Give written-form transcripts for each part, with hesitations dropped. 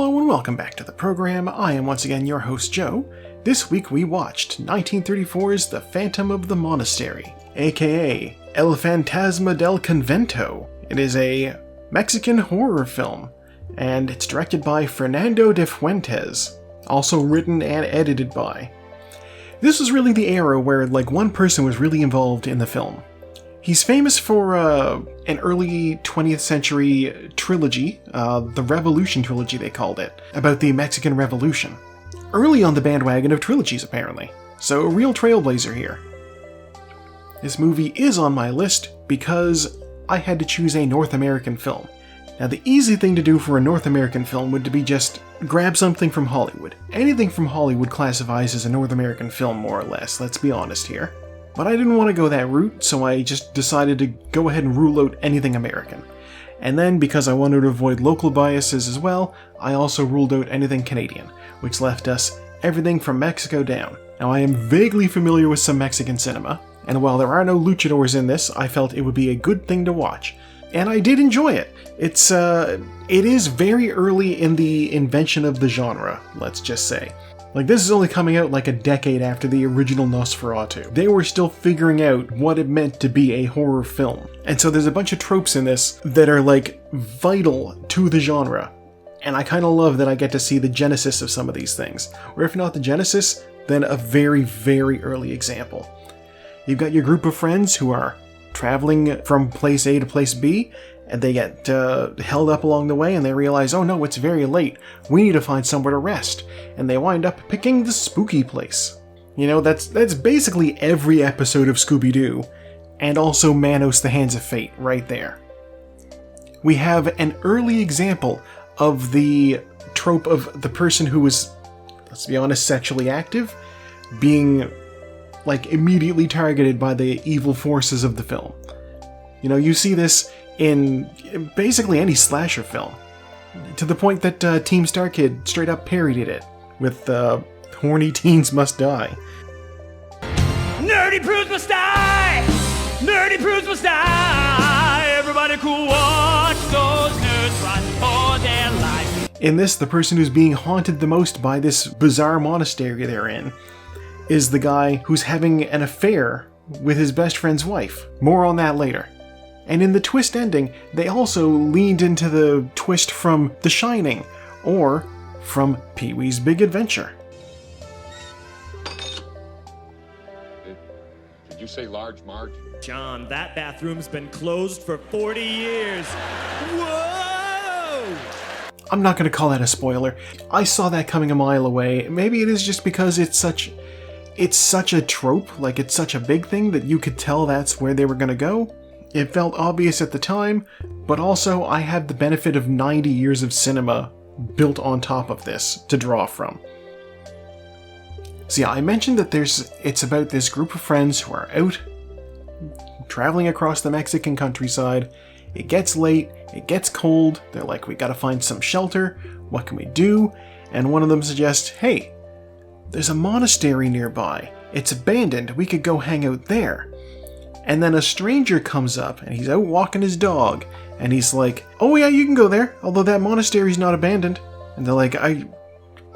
Hello and welcome back to the program. I am once again your host Joe. This week we watched 1934's The Phantom of the Monastery, aka El Fantasma del Convento. It is a Mexican horror film, and it's directed by Fernando de Fuentes, also written and edited by. This was really the era where one person was really involved in the film. He's famous for an early 20th century trilogy, the Revolution trilogy they called it, about the Mexican Revolution. Early on the bandwagon of trilogies apparently, so a real trailblazer here. This movie is on my list because I had to choose a North American film. Now the easy thing to do for a North American film would be just grab something from Hollywood. Anything from Hollywood classifies as a North American film more or less, let's be honest here. But I didn't want to go that route, so I just decided to go ahead and rule out anything American. And then, because I wanted to avoid local biases as well, I also ruled out anything Canadian, which left us everything from Mexico down. Now I am vaguely familiar with some Mexican cinema, and while there are no luchadors in this, I felt it would be a good thing to watch. And I did enjoy it. It is very early in the invention of the genre, let's just say. This is only coming out a decade after the original Nosferatu. They were still figuring out what it meant to be a horror film. And so there's a bunch of tropes in this that are vital to the genre. And I kind of love that I get to see the genesis of some of these things. Or if not the genesis, then a very, very early example. You've got your group of friends who are traveling from place A to place B, and they get held up along the way, and they realize, oh no, it's very late, we need to find somewhere to rest, and they wind up picking the spooky place. You know, that's basically every episode of Scooby-Doo, and also Manos the Hands of Fate right there. We have an early example of the trope of the person who was, let's be honest, sexually active, being immediately targeted by the evil forces of the film. You know, you see this in basically any slasher film, to the point that Team Star Kid straight up parodied it with Horny Teens Must Die. Nerdy prudes must die! Nerdy prudes must die! Everybody cool watch those nerds run for their life. In this, the person who's being haunted the most by this bizarre monastery they're in is the guy who's having an affair with his best friend's wife. More on that later. And in the twist ending, they also leaned into the twist from The Shining, or from Pee-wee's Big Adventure. Did you say large, Marge? John, that bathroom's been closed for 40 years. Whoa! I'm not going to call that a spoiler. I saw that coming a mile away. Maybe it is just because it's such a trope, it's such a big thing that you could tell that's where they were going to go. It felt obvious at the time, but also I had the benefit of 90 years of cinema built on top of this to draw from. So yeah, I mentioned that it's about this group of friends who are out traveling across the Mexican countryside. It gets late, it gets cold, they're like, we gotta find some shelter, what can we do? And one of them suggests, hey, there's a monastery nearby, it's abandoned, we could go hang out there. And then a stranger comes up, and he's out walking his dog, and he's like, oh yeah, you can go there, although that monastery's not abandoned. And they're like, I'm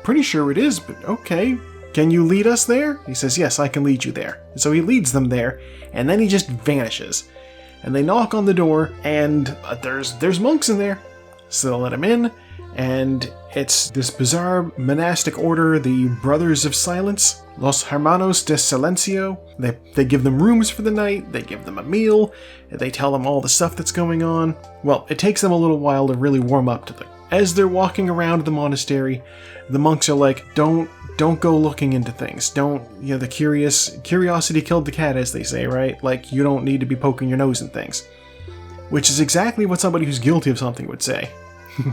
pretty sure it is, but okay, can you lead us there? He says, yes, I can lead you there. And so he leads them there, and then he just vanishes. And they knock on the door, and there's monks in there. So they'll let him in, and it's this bizarre monastic order, the Brothers of Silence, Los Hermanos de Silencio. They give them rooms for the night, they give them a meal, they tell them all the stuff that's going on. Well, it takes them a little while to really warm up to them. As they're walking around the monastery, the monks are like, don't go looking into things. The curiosity killed the cat, as they say, right? You don't need to be poking your nose in things. Which is exactly what somebody who's guilty of something would say.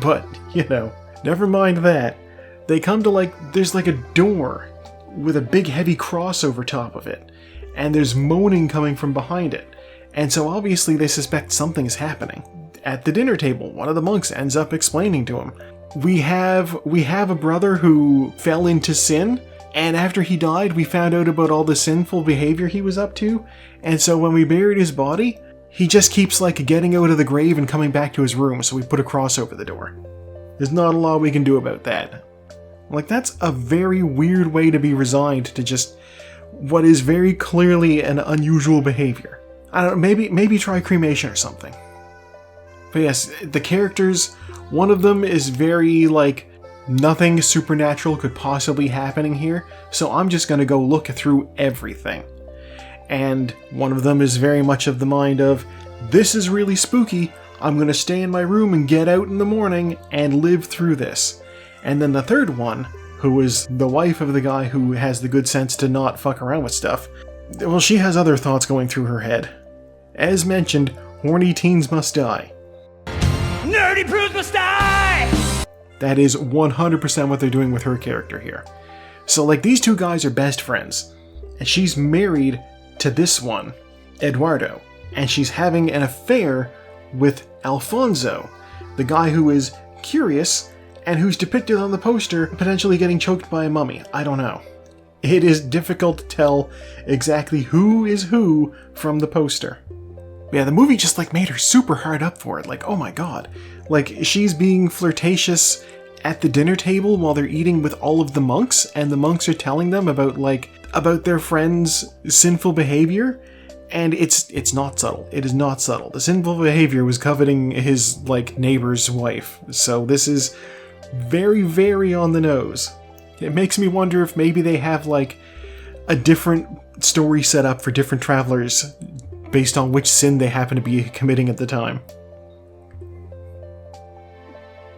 But, never mind that. They come to there's a door with a big heavy cross over top of it, and there's moaning coming from behind it. And so obviously they suspect something's happening. At the dinner table, one of the monks ends up explaining to him, we have a brother who fell into sin, and after he died we found out about all the sinful behavior he was up to, and so when we buried his body, he just keeps getting out of the grave and coming back to his room, so we put a cross over the door. There's not a lot we can do about that. Like, that's a very weird way to be resigned to just what is very clearly an unusual behavior. I don't know, maybe try cremation or something. But yes, the characters, one of them is very, like, nothing supernatural could possibly happening here, so I'm just gonna go look through everything. And one of them is very much of the mind of, this is really spooky, I'm gonna stay in my room and get out in the morning and live through this. And then the third one, who is the wife of the guy who has the good sense to not fuck around with stuff, well, she has other thoughts going through her head. As mentioned, horny teens must die. Nerdy prudes must die! That is 100% what they're doing with her character here. So, like, these two guys are best friends, and she's married to this one, Eduardo, and she's having an affair with Alfonso, the guy who is curious and who's depicted on the poster potentially getting choked by a mummy. I don't know. It is difficult to tell exactly who is who from the poster. Yeah, the movie just like made her super hard up for it. Like, oh my god. Like, she's being flirtatious at the dinner table while they're eating with all of the monks, and the monks are telling them about their friend's sinful behavior, and it's not subtle. It is not subtle. The sinful behavior was coveting his, like, neighbor's wife. So this is very, very on the nose. It makes me wonder if maybe they have, like, a different story set up for different travelers based on which sin they happen to be committing at the time.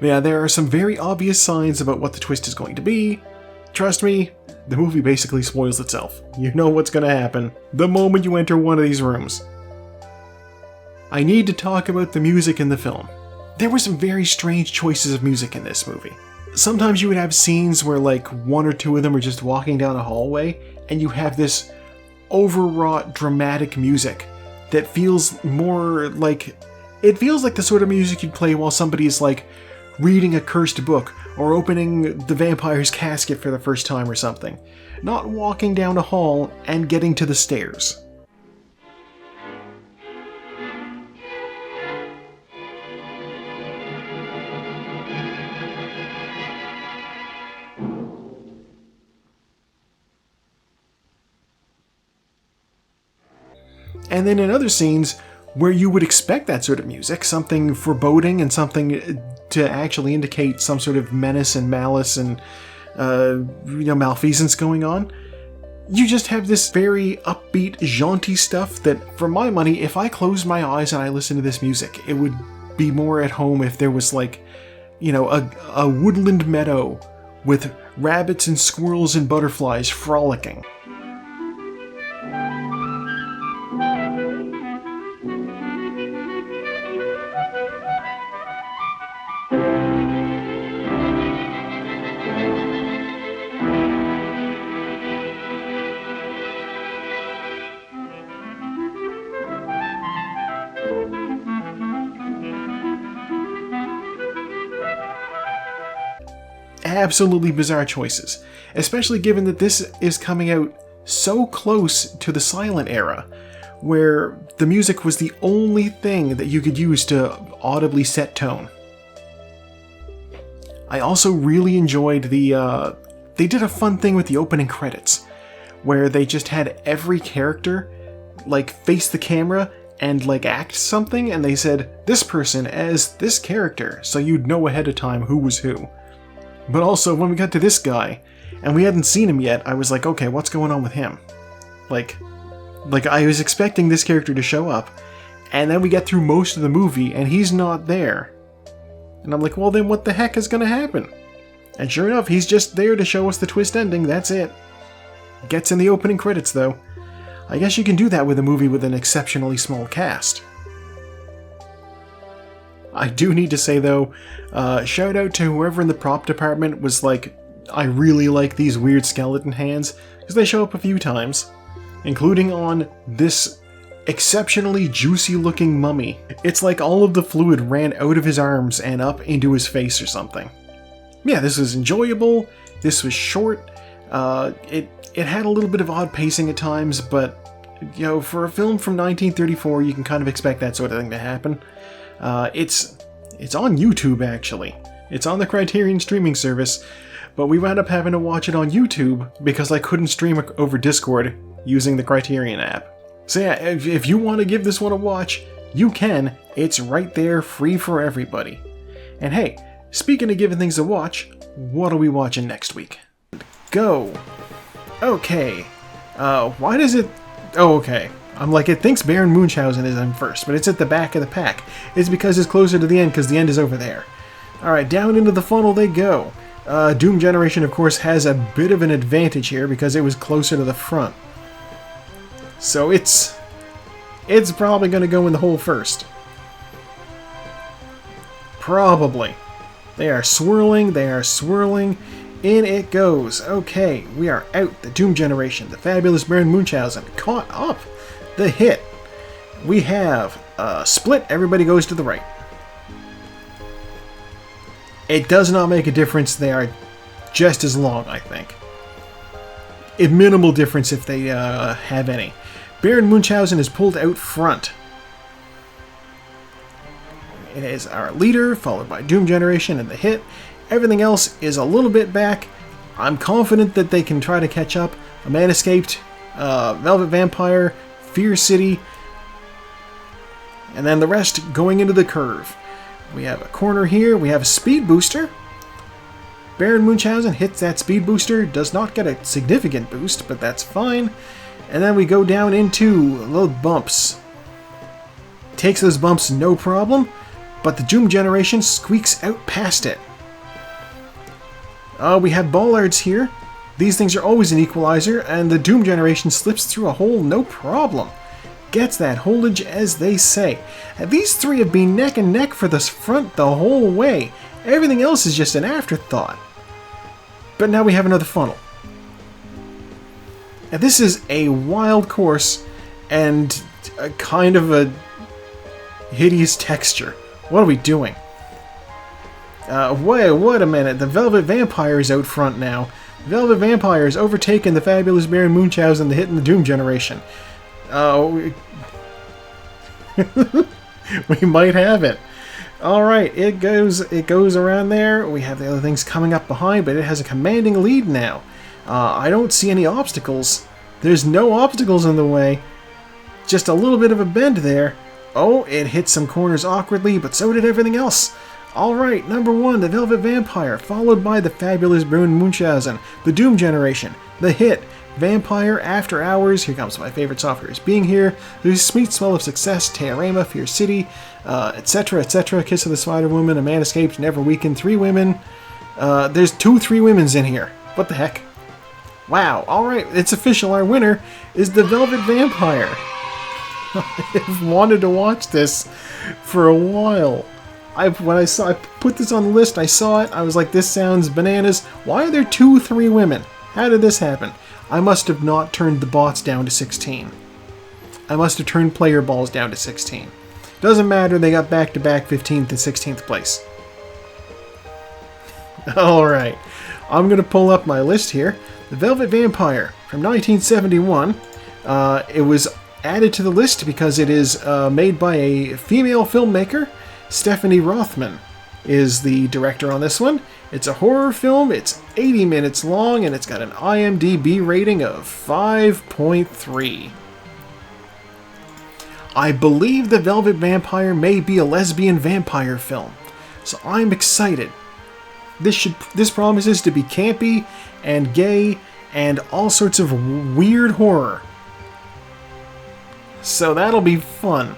Yeah, there are some very obvious signs about what the twist is going to be. Trust me, the movie basically spoils itself. You know what's going to happen the moment you enter one of these rooms. I need to talk about the music in the film. There were some very strange choices of music in this movie. Sometimes you would have scenes where, like, one or two of them are just walking down a hallway, and you have this overwrought dramatic music that feels more like... It feels like the sort of music you'd play while somebody's, like, reading a cursed book or opening the vampire's casket for the first time or something. Not walking down a hall and getting to the stairs. And then in other scenes where you would expect that sort of music, something foreboding and something to actually indicate some sort of menace and malice and malfeasance going on, you just have this very upbeat, jaunty stuff that, for my money, if I closed my eyes and I listened to this music, it would be more at home if there was, like, a woodland meadow with rabbits and squirrels and butterflies frolicking. Absolutely bizarre choices, especially given that this is coming out so close to the silent era, where the music was the only thing that you could use to audibly set tone. I also really enjoyed they did a fun thing with the opening credits, where they just had every character, like, face the camera and, like, act something, and they said, this person as this character, so you'd know ahead of time who was who. But also, when we got to this guy, and we hadn't seen him yet, I was like, okay, what's going on with him? Like I was expecting this character to show up, and then we get through most of the movie, and he's not there. And I'm like, well, then what the heck is gonna happen? And sure enough, he's just there to show us the twist ending, that's it. Gets in the opening credits, though. I guess you can do that with a movie with an exceptionally small cast. I do need to say, though, shout out to whoever in the prop department was like, I really like these weird skeleton hands, because they show up a few times, including on this exceptionally juicy looking mummy. It's like all of the fluid ran out of his arms and up into his face or something. Yeah, this was enjoyable, this was short, it had a little bit of odd pacing at times, but, for a film from 1934, you can kind of expect that sort of thing to happen. It's on YouTube, actually. It's on the Criterion streaming service, but we wound up having to watch it on YouTube because I couldn't stream it over Discord using the Criterion app. So yeah, if you want to give this one a watch, you can. It's right there, free for everybody. And hey, speaking of giving things a watch, what are we watching next week? Go! Okay. Why does it... Oh, okay. I'm like, it thinks Baron Munchausen is in first, but it's at the back of the pack. It's because it's closer to the end, because the end is over there. Alright, down into the funnel they go. Doom Generation, of course, has a bit of an advantage here, because it was closer to the front. So it's probably going to go in the hole first. Probably. They are swirling, in it goes. Okay, we are out. The Doom Generation, the fabulous Baron Munchausen, caught up. The hit. We have split, everybody goes to the right. It does not make a difference, they are just as long, I think. A minimal difference if they have any. Baron Munchausen is pulled out front. It is our leader, followed by Doom Generation and the hit. Everything else is a little bit back. I'm confident that they can try to catch up. A Man Escaped, Velvet Vampire, Fear City, and then the rest going into the curve. We have a corner here, we have a speed booster. Baron Munchausen hits that speed booster, does not get a significant boost, but that's fine. And then we go down into little bumps. Takes those bumps no problem, but the Doom Generation squeaks out past it. We have bollards here. These things are always an equalizer, and the Doom Generation slips through a hole no problem. Gets that holage, as they say. And these three have been neck and neck for the front the whole way. Everything else is just an afterthought. But now we have another funnel. And this is a wild course and a kind of a hideous texture. What are we doing? Wait a minute. The Velvet Vampire is out front now. Velvet Vampire has overtaken the fabulous Baron Munchausen, the hit in the Doom Generation. We might have it. Alright, it goes around there. We have the other things coming up behind, but it has a commanding lead now. I don't see any obstacles. There's no obstacles in the way. Just a little bit of a bend there. Oh, it hit some corners awkwardly, but so did everything else. Alright, number 1, the Velvet Vampire, followed by the fabulous Baron Munchausen, the Doom Generation, the hit, Vampire After Hours, here comes my favorite software is being here, there's Sweet Smell of Success, Teorema, Fear City, etc., etc., Kiss of the Spider Woman, A Man Escaped, Never Weakened, 3 women. There's 2 3 women's in here. What the heck? Wow, alright, it's official, our winner is the Velvet Vampire. I've wanted to watch this for a while. When I put this on the list, I saw it, I was like, this sounds bananas. Why are there 2 3 women? How did this happen? I must have not turned the bots down to 16. I must have turned player balls down to 16. Doesn't matter, they got back-to-back 15th and 16th place. Alright, I'm going to pull up my list here. The Velvet Vampire from 1971. It was added to the list because it is made by a female filmmaker. Stephanie Rothman is the director on this one. It's a horror film, it's 80 minutes long, and it's got an IMDb rating of 5.3. I believe The Velvet Vampire may be a lesbian vampire film, so I'm excited. This promises to be campy and gay and all sorts of weird horror. So that'll be fun.